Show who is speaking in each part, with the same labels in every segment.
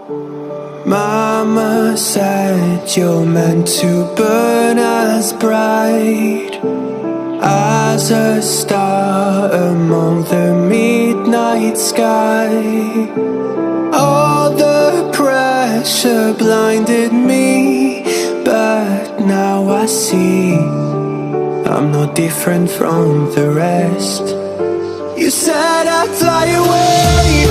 Speaker 1: Mama said you're meant to burn as bright as a star among the midnight sky. All the pressure blinded me, but now I see I'm no different from the rest. You said I'd fly away,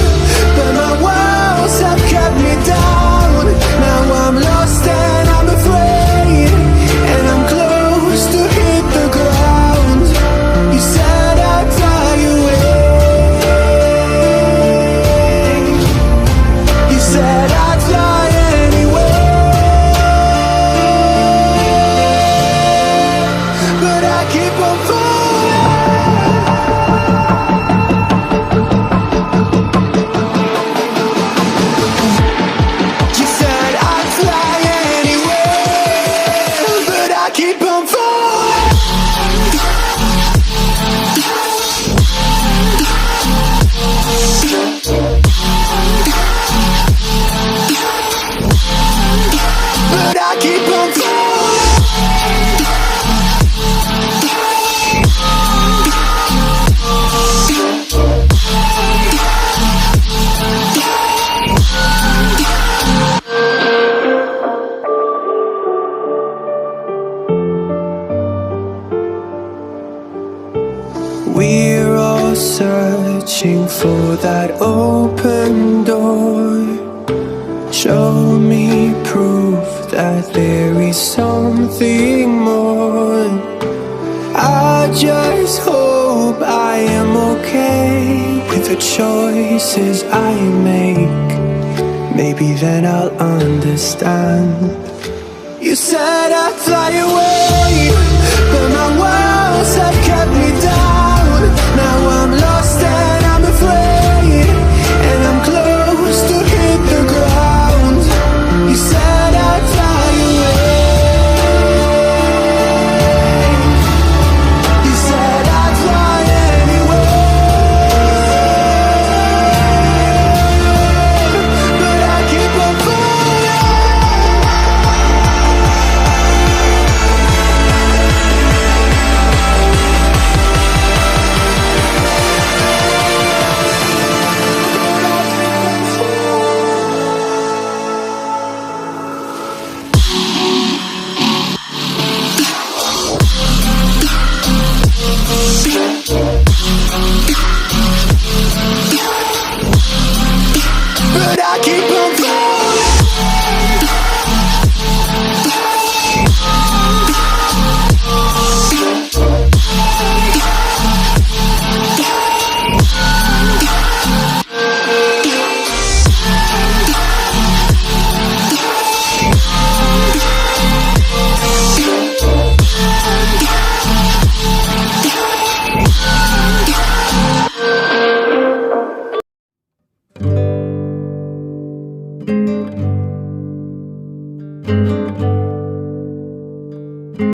Speaker 1: but my walls have kept me down. Now I'm lost and I'm afraid, and I'm close to hit the ground. You said I'd fly away. You said I'd fly anyway, but I keep on falling. You said I'd fly anyway, but I keep on falling. But I keep on falling. We're all searching for that open door. Show me proof that there is something more. I just hope I am okay with the choices I make. Maybe then I'll understand. You said I'd fly away, but my walls have kept me down.